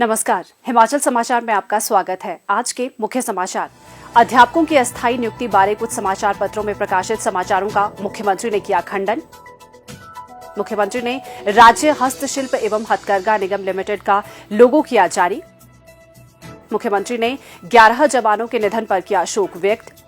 नमस्कार, हिमाचल समाचार में आपका स्वागत है। आज के मुख्य समाचार। अध्यापकों की अस्थायी नियुक्ति बारे कुछ समाचार पत्रों में प्रकाशित समाचारों का मुख्यमंत्री ने किया खंडन। मुख्यमंत्री ने राज्य हस्तशिल्प एवं हथकरघा निगम लिमिटेड का लोगो किया जारी। मुख्यमंत्री ने 11 जवानों के निधन पर किया शोक व्यक्त।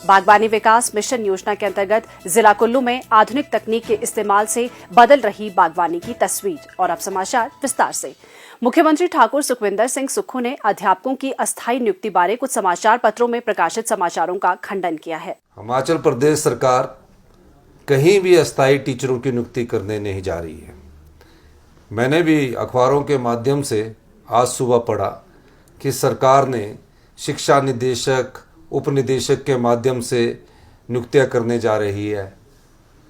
बागवानी विकास मिशन योजना के अंतर्गत जिला कुल्लू में आधुनिक तकनीक के इस्तेमाल से बदल रही बागवानी की तस्वीर। और अब समाचार विस्तार से। मुख्यमंत्री ठाकुर सुखविंदर सिंह सुक्खू ने अध्यापकों की अस्थायी नियुक्ति बारे कुछ समाचार पत्रों में प्रकाशित समाचारों का खंडन किया है। हिमाचल प्रदेश सरकार कहीं भी अस्थायी टीचरों की नियुक्ति करने नहीं जा रही है। मैंने भी अखबारों के माध्यम से आज सुबह पढ़ा कि सरकार ने शिक्षा निदेशक, उपनिदेशक के माध्यम से नियुक्तियां करने जा रही है।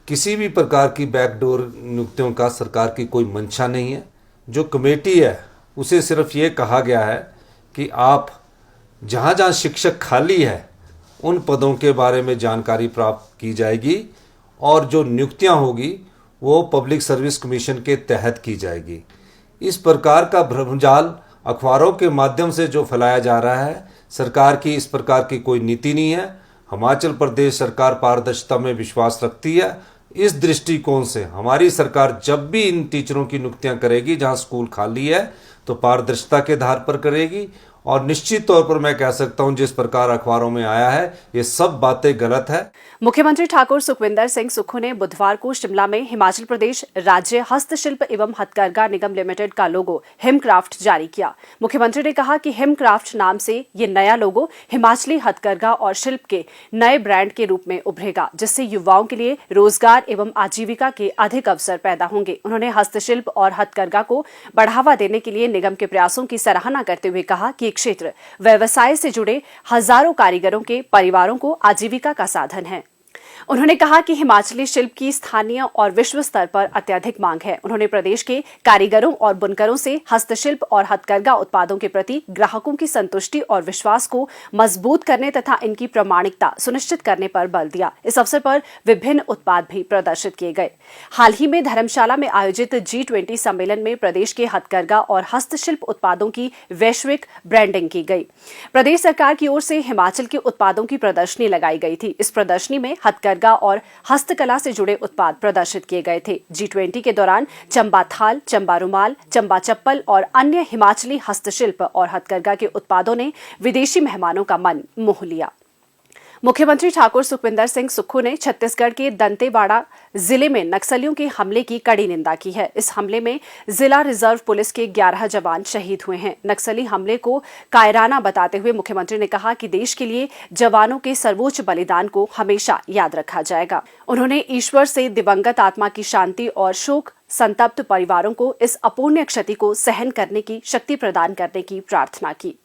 किसी भी प्रकार की बैकडोर नियुक्तियों का सरकार की कोई मंशा नहीं है। जो कमेटी है उसे सिर्फ ये कहा गया है कि आप जहाँ जहाँ शिक्षक खाली है उन पदों के बारे में जानकारी प्राप्त की जाएगी और जो नियुक्तियां होगी वो पब्लिक सर्विस कमीशन के तहत की जाएगी। इस प्रकार का भ्रमजाल अखबारों के माध्यम से जो फैलाया जा रहा है, सरकार की इस प्रकार की कोई नीति नहीं है। हिमाचल प्रदेश सरकार पारदर्शिता में विश्वास रखती है। इस दृष्टिकोण से हमारी सरकार जब भी इन टीचरों की नियुक्तियां करेगी जहां स्कूल खाली है तो पारदर्शिता के आधार पर करेगी। और निश्चित तौर पर मैं कह सकता हूं जिस प्रकार अखबारों में आया है ये सब बातें गलत है। मुख्यमंत्री ठाकुर सुखविंदर सिंह सुक्खू ने बुधवार को शिमला में हिमाचल प्रदेश राज्य हस्तशिल्प एवं हथकरघा निगम लिमिटेड का लोगो हिमक्राफ्ट जारी किया। मुख्यमंत्री ने कहा कि हिमक्राफ्ट नाम से ये नया लोगो हिमाचली हथकरघा और शिल्प के नए ब्रांड के रूप में उभरेगा, जिससे युवाओं के लिए रोजगार एवं आजीविका के अधिक अवसर पैदा होंगे। उन्होंने हस्तशिल्प और हथकरघा को बढ़ावा देने के लिए निगम के प्रयासों की सराहना करते हुए कहा कि क्षेत्र व्यवसाय से जुड़े हजारों कारीगरों के परिवारों को आजीविका का साधन है। उन्होंने कहा कि हिमाचली शिल्प की स्थानीय और विश्व स्तर पर अत्यधिक मांग है। उन्होंने प्रदेश के कारीगरों और बुनकरों से हस्तशिल्प और हथकरघा उत्पादों के प्रति ग्राहकों की संतुष्टि और विश्वास को मजबूत करने तथा इनकी प्रामाणिकता सुनिश्चित करने पर बल दिया। इस अवसर पर विभिन्न उत्पाद भी प्रदर्शित किए गए। हाल ही में धर्मशाला में आयोजित G20 सम्मेलन में प्रदेश के हथकरघा और हस्तशिल्प उत्पादों की वैश्विक ब्रांडिंग की गई। प्रदेश सरकार की ओर से हिमाचल के उत्पादों की प्रदर्शनी लगाई गई थी। इस प्रदर्शनी में हथकरघा और हस्तकला से जुड़े उत्पाद प्रदर्शित किए गए थे। G20 के दौरान चंबा थाल, चंबा रुमाल, चंबा चप्पल और अन्य हिमाचली हस्तशिल्प और हथकरघा के उत्पादों ने विदेशी मेहमानों का मन मोह लिया। मुख्यमंत्री ठाकुर सुखविंदर सिंह सुक्खू ने छत्तीसगढ़ के दंतेवाड़ा जिले में नक्सलियों के हमले की कड़ी निंदा की है। इस हमले में जिला रिजर्व पुलिस के 11 जवान शहीद हुए हैं। नक्सली हमले को कायराना बताते हुए मुख्यमंत्री ने कहा कि देश के लिए जवानों के सर्वोच्च बलिदान को हमेशा याद रखा जाएगा। उन्होंने ईश्वर से दिवंगत आत्मा की शांति और शोक संतप्त परिवारों को इस अपूर्णीय क्षति को सहन करने की शक्ति प्रदान करने की प्रार्थना की।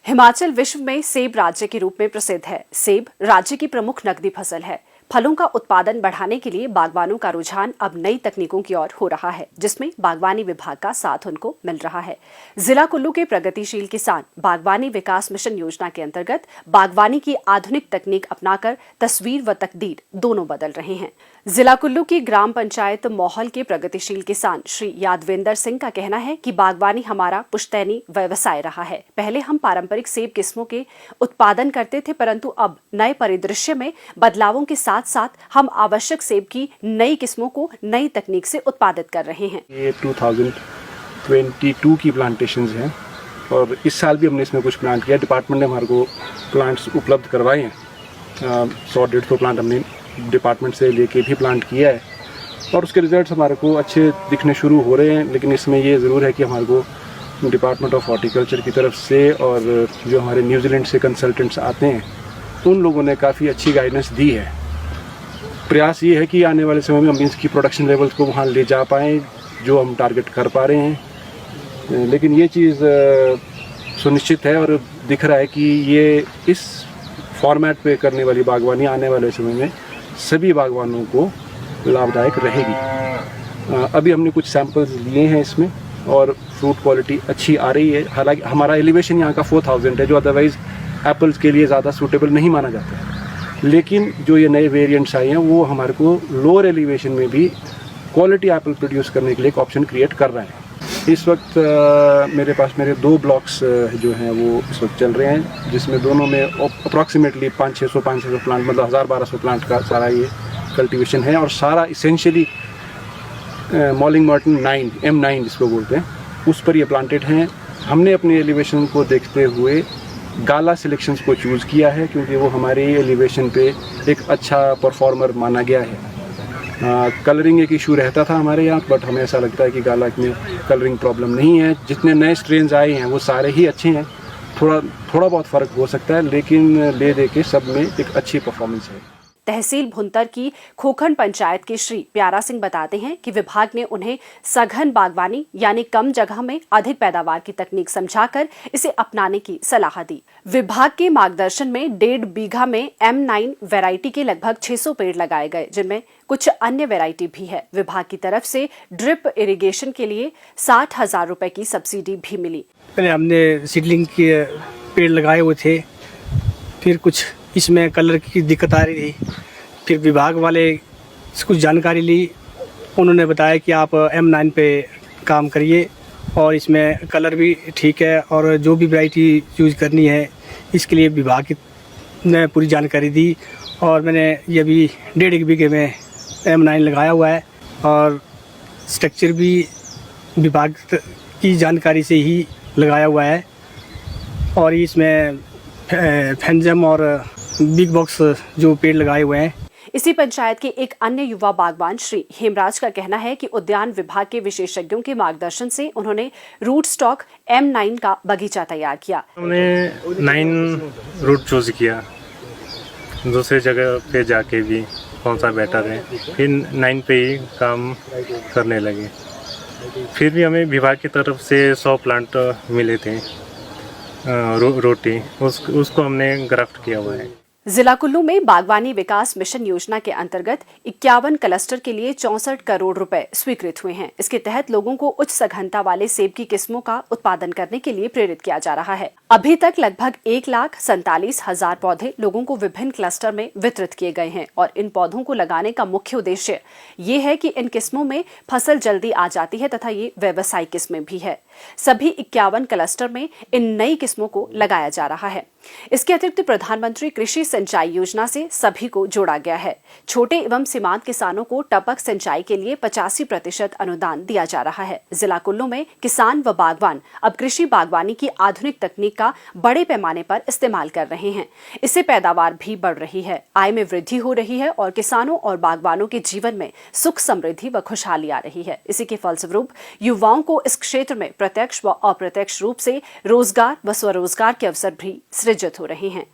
हिमाचल विश्व में सेब राज्य के रूप में प्रसिद्ध है। सेब राज्य की प्रमुख नकदी फसल है। फलों का उत्पादन बढ़ाने के लिए बागवानों का रुझान अब नई तकनीकों की ओर हो रहा है, जिसमें बागवानी विभाग का साथ उनको मिल रहा है। जिला कुल्लू के प्रगतिशील किसान बागवानी विकास मिशन योजना के अंतर्गत बागवानी की आधुनिक तकनीक अपनाकर तस्वीर व तकदीर दोनों बदल रहे हैं। जिला कुल्लू की ग्राम पंचायत मोहल के प्रगतिशील किसान श्री यादवेंद्र सिंह का कहना है कि बागवानी हमारा पुश्तैनी व्यवसाय रहा है। पहले हम पारंपरिक सेब किस्मों के उत्पादन करते थे, परंतु अब नए परिदृश्य में बदलावों के साथ साथ हम आवश्यक सेब की नई किस्मों को नई तकनीक से उत्पादित कर रहे हैं। ये 2022 की प्लांटेशंस हैं और इस साल भी हमने इसमें कुछ प्लांट किया। डिपार्टमेंट ने हमारे को प्लांट्स उपलब्ध करवाए हैं। 100-150 प्लांट हमने डिपार्टमेंट से लेके भी प्लांट किया है और उसके रिजल्ट्स हमारे को अच्छे दिखने शुरू हो रहे हैं। लेकिन इसमें ये ज़रूर है कि हमारे को डिपार्टमेंट ऑफ हॉर्टिकल्चर की तरफ से और जो हमारे न्यूजीलैंड से कंसल्टेंट्स आते हैं उन लोगों ने काफ़ी अच्छी गाइडेंस दी है। प्रयास ये है कि आने वाले समय में हम इसकी प्रोडक्शन लेवल्स को वहाँ ले जा पाएँ जो हम टारगेट कर पा रहे हैं। लेकिन ये चीज़ सुनिश्चित है और दिख रहा है कि ये इस फॉर्मेट पे करने वाली बागवानी आने वाले समय में सभी बागवानों को लाभदायक रहेगी। अभी हमने कुछ सैंपल्स लिए हैं इसमें और फ्रूट क्वालिटी अच्छी आ रही है। हालांकि हमारा एलिवेशन यहाँ का 4000 है, जो अदरवाइज़ एप्पल्स के लिए ज़्यादा सूटेबल नहीं माना जाता है। लेकिन जो ये नए वेरिएंट्स आए हैं वो हमारे को लोअर एलिवेशन में भी क्वालिटी एप्पल प्रोड्यूस करने के लिए एक ऑप्शन क्रिएट कर रहे हैं। इस वक्त मेरे पास मेरे 2 ब्लॉक्स जो हैं वो इस वक्त चल रहे हैं, जिसमें दोनों में अप्रॉक्सीमेटली 500-600 प्लांट, मतलब 1000-1200 प्लांट का सारा ये कल्टीवेशन है। और सारा इसेंशियली मॉलिंगमर्टन 9 M9 जिसको बोलते हैं, उस पर ये प्लांटेड हैं। हमने अपने एलिवेशन को देखते हुए गाला सिलेक्शंस को चूज़ किया है, क्योंकि वो हमारे एलिवेशन पे एक अच्छा परफॉर्मर माना गया है। कलरिंग एक इशू रहता था हमारे यहाँ, बट हमें ऐसा लगता है कि गाला में कलरिंग प्रॉब्लम नहीं है। जितने नए स्ट्रेन्स आए हैं वो सारे ही अच्छे हैं, थोड़ा बहुत फ़र्क हो सकता है, लेकिन ले दे के सब में एक अच्छी परफॉर्मेंस है। तहसील भुंतर की खोखन पंचायत के श्री प्यारा सिंह बताते हैं कि विभाग ने उन्हें सघन बागवानी यानी कम जगह में अधिक पैदावार की तकनीक समझाकर इसे अपनाने की सलाह दी। विभाग के मार्गदर्शन में 1.5 बीघा में M9 वैरायटी के लगभग 600 पेड़ लगाए गए, जिनमें कुछ अन्य वैरायटी भी है। विभाग की तरफ से ड्रिप इरिगेशन के लिए 60,000 रुपए की सब्सिडी भी मिली। पहले हमने सीडलिंग के पेड़ लगाए हुए थे, फिर कुछ इसमें कलर की दिक्कत आ रही थी, फिर विभाग वाले से कुछ जानकारी ली। उन्होंने बताया कि आप M9 पे काम करिए और इसमें कलर भी ठीक है, और जो भी वैरायटी यूज़ करनी है इसके लिए विभाग ने पूरी जानकारी दी। और मैंने ये अभी 1.5 बीघे में M9 लगाया हुआ है, और स्ट्रक्चर भी विभाग की जानकारी से ही लगाया हुआ है। और इसमें फेंजम और बिग बॉक्स जो पेड़ लगाए हुए हैं। इसी पंचायत के एक अन्य युवा बागवान श्री हेमराज का कहना है कि उद्यान विभाग के विशेषज्ञों के मार्गदर्शन से उन्होंने रूट स्टॉक M9 का बगीचा तैयार किया। हमने 9 रूट चूज किया, दूसरे जगह पे जाके भी कौन सा बेटर है, फिर 9 पे ही काम करने लगे। फिर भी हमें विभाग की तरफ से 100 प्लांट मिले थे रोटी, उसको हमने ग्राफ्ट किया हुआ है। जिला कुल्लू में बागवानी विकास मिशन योजना के अंतर्गत 51 क्लस्टर के लिए 64 करोड़ रुपए स्वीकृत हुए हैं। इसके तहत लोगों को उच्च सघनता वाले सेब की किस्मों का उत्पादन करने के लिए प्रेरित किया जा रहा है। अभी तक लगभग 1,47,000 पौधे लोगों को विभिन्न क्लस्टर में वितरित किए गए हैं, और इन पौधों को लगाने का मुख्य उद्देश्य ये है कि इन किस्मों में फसल जल्दी आ जाती है तथा ये व्यावसायिक किस्में भी है। सभी 51 क्लस्टर में इन नई किस्मों को लगाया जा रहा है। इसके अतिरिक्त प्रधानमंत्री कृषि सिंचाई योजना से सभी को जोड़ा गया है। छोटे एवं सीमांत किसानों को टपक सिंचाई के लिए 85% अनुदान दिया जा रहा है। जिला कुल्लू में किसान व बागवान अब कृषि बागवानी की आधुनिक तकनीक का बड़े पैमाने पर इस्तेमाल कर रहे हैं। इससे पैदावार भी बढ़ रही है, आय में वृद्धि हो रही है और किसानों और बागवानों के जीवन में सुख समृद्धि व खुशहाली आ रही है। इसी के फलस्वरूप युवाओं को इस क्षेत्र में प्रत्यक्ष व अप्रत्यक्ष रूप से रोजगार व स्वरोजगार के अवसर भी सृजित हो रहे हैं।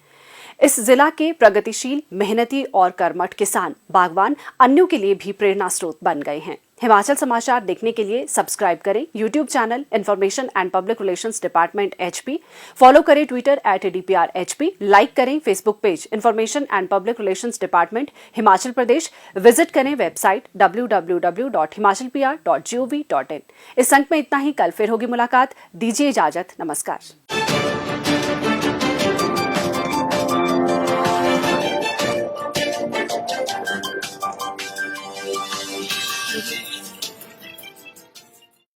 इस जिला के प्रगतिशील, मेहनती और कर्मठ किसान बागवान अन्यों के लिए भी प्रेरणा स्रोत बन गए हैं। हिमाचल समाचार देखने के लिए सब्सक्राइब करें YouTube channel information and public relations department HP, follow करें ट्विटर @DPR HP, लाइक करें Facebook page information and public relations department Himachal Pradesh, visit करें वेबसाइट www.himachalpr.gov.in। इस अंक में इतना ही, कल फिर होगी मुलाकात। दीजिए इजाजत, नमस्कार।